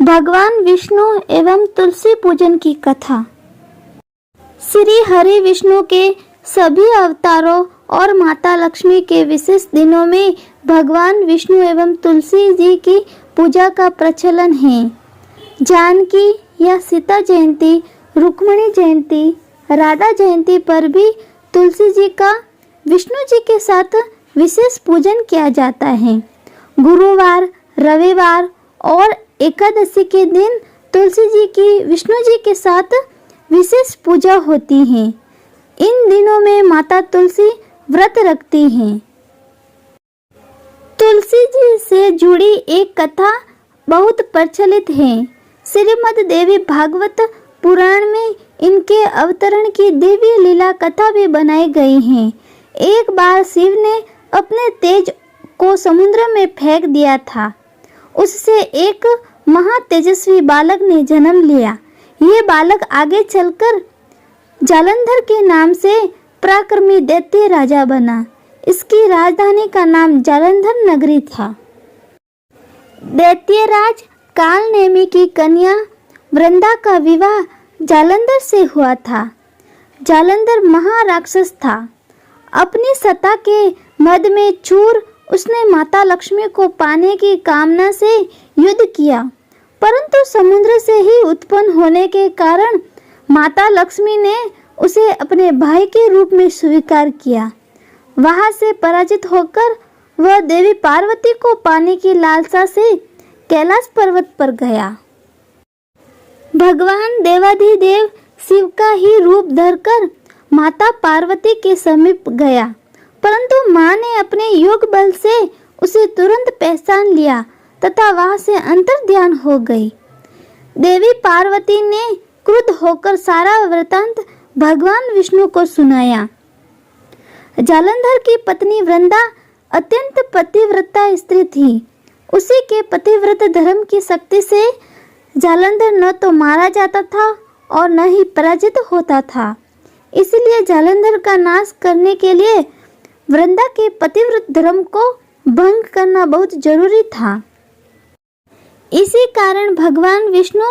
भगवान विष्णु एवं तुलसी पूजन की कथा। श्री हरि विष्णु के सभी अवतारों और माता लक्ष्मी के विशेष दिनों में भगवान विष्णु एवं तुलसी जी की पूजा का प्रचलन है। जानकी या सीता जयंती, रुक्मिणी जयंती, राधा जयंती पर भी तुलसी जी का विष्णु जी के साथ विशेष पूजन किया जाता है। गुरुवार, रविवार और एकादशी के दिन तुलसी जी की विष्णु जी के साथ विशेष पूजा होती है। इन दिनों में माता तुलसी व्रत रखती हैं। तुलसी जी से जुड़ी एक कथा बहुत प्रचलित है। श्रीमद् देवी भागवत पुराण में इनके अवतरण की दिव्य लीला कथा भी बनाई गई है। एक बार शिव ने अपने तेज को समुद्र में फेंक दिया था। उससे एक महातेजस्वी बालक ने जन्म लिया। ये बालक आगे चलकर जालंधर के नाम से पराक्रमी दैत्य राजा बना। इसकी राजधानी का नाम जालंधर नगरी था। दैत्यराज कालनेमी की कन्या वृंदा का विवाह जालंधर से हुआ था। जालंधर महाराक्षस था। अपनी सत्ता के मद में चूर उसने माता लक्ष्मी को पाने की कामना से युद्ध किया, परंतु समुद्र से ही उत्पन्न होने के कारण माता लक्ष्मी ने उसे अपने भाई के रूप में स्वीकार किया। वहां से पराजित होकर वह देवी पार्वती को पाने की लालसा से कैलाश पर्वत पर गया। भगवान देवाधिदेव शिव का ही रूप धरकर माता पार्वती के समीप गया, परंतु मां ने अपने योग बल से उसे तुरंत पहचान लिया तथा वहां से अंतर्ध्यान हो गई। देवी पार्वती ने क्रुद्ध होकर सारा वृतांत भगवान विष्णु को सुनाया। जालंधर की पत्नी वृंदा अत्यंत पतिव्रता स्त्री थी। उसी के पतिव्रत धर्म की शक्ति से जालंधर न तो मारा जाता था और न ही पराजित होता था। इसलिए जालंधर का नाश करने के लिए वृंदा के पतिव्रत धर्म को भंग करना बहुत जरूरी था। इसी कारण भगवान विष्णु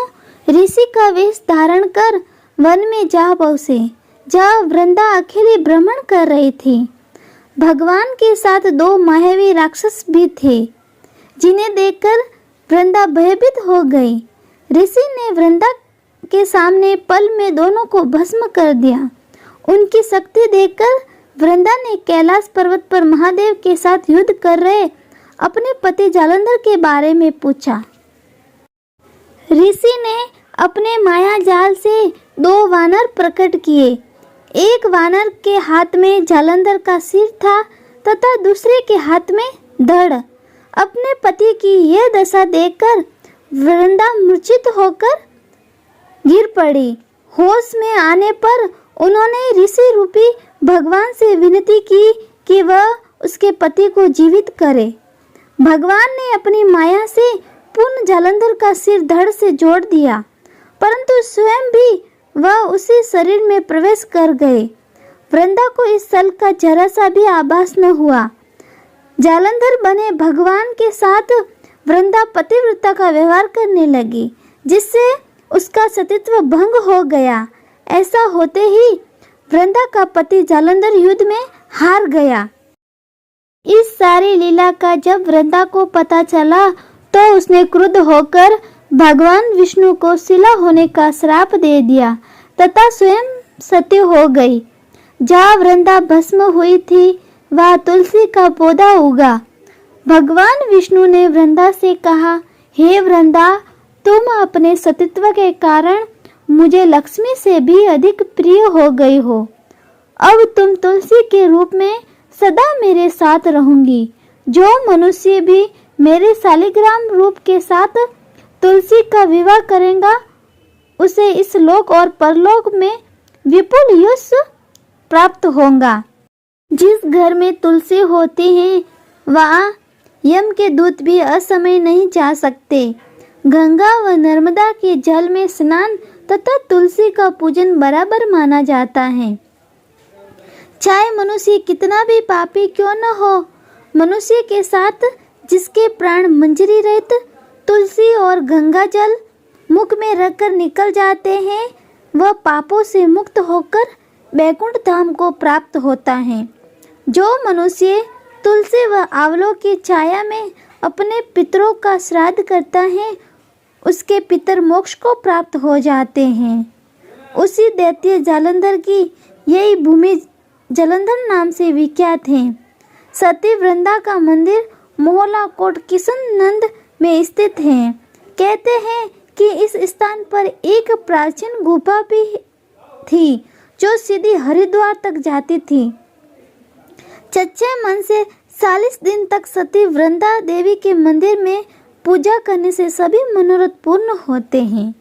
ऋषि का वेश धारण कर वन में जा पहुंचे, जहाँ वृंदा अकेली भ्रमण कर रही थी। भगवान के साथ दो मायावी राक्षस भी थे, जिन्हें देखकर वृंदा भयभीत हो गई। ऋषि ने वृंदा के सामने पल में दोनों को भस्म कर दिया। उनकी शक्ति देखकर वृंदा ने कैलाश पर्वत पर महादेव के साथ युद्ध कर रहे अपने पति जालंधर के बारे में पूछा। ऋषि ने अपने माया जाल से दो वानर प्रकट किए। एक वानर के हाथ में जालंधर का सिर था तथा दूसरे के हाथ में धड़। अपने पति की यह दशा देखकर वृंदा मूर्छित होकर गिर पड़ी। होश में आने पर उन्होंने ऋषि रूपी भगवान से विनती की कि वह उसके पति को जीवित करे। भगवान ने अपनी माया से पुनः जालंधर का सिर धड़ से जोड़ दिया, परंतु स्वयं भी वह उसी शरीर में प्रवेश कर गए। वृंदा को इस सल का जरा सा भी आभास न हुआ। जालंधर बने भगवान के साथ वृंदा पतिव्रता का व्यवहार करने लगी, जिससे उसका सतीत्व भंग हो गया। ऐसा होते ही वृंदा का पति जालंधर युद्ध में हार गया। इस सारी लीला का जब वृंदा को पता चला तो उसने क्रुद्ध होकर भगवान विष्णु को शिला होने का श्राप दे दिया तथा स्वयं सती हो गई। जहाँ वृंदा भस्म हुई थी वहाँ तुलसी का पौधा उगा। भगवान विष्णु ने वृंदा से कहा, हे वृंदा, तुम अपने सतीत्व के कारण मुझे लक्ष्मी से भी अधिक प्रिय हो गई हो। अब तुम तुलसी के रूप में सदा मेरे साथ रहूंगी। जो मनुष्य भी मेरे शालिग्राम रूप के साथ तुलसी का विवाह करेगा, उसे इस लोक और परलोक में विपुल यश प्राप्त होगा। जिस घर में तुलसी होती है वहाँ यम के दूत भी असमय नहीं जा सकते। गंगा व नर्मदा के जल में स्नान तथा तुलसी का पूजन बराबर माना जाता है। चाहे मनुष्य कितना भी पापी क्यों न हो, मनुष्य के साथ जिसके प्राण मंजरी रहित तुलसी और गंगा जल मुख में रखकर निकल जाते हैं, वह पापों से मुक्त होकर वैकुंठ धाम को प्राप्त होता है। जो मनुष्य तुलसी व आंवलों की छाया में अपने पितरों का श्राद्ध करता है, उसके पितर मोक्ष को प्राप्त हो जाते हैं। उसी दैत्य जालंधर की यही भूमि जालंधर नाम से विख्यात है। सती वृंदा का मंदिर मोहला कोट किशननंद में स्थित है। कहते हैं कि इस स्थान पर एक प्राचीन गुफा भी थी जो सीधी हरिद्वार तक जाती थी। सच्चे मन से 40 दिन तक सती वृंदा देवी के मंदिर में पूजा करने से सभी मनोरथ पूर्ण होते हैं।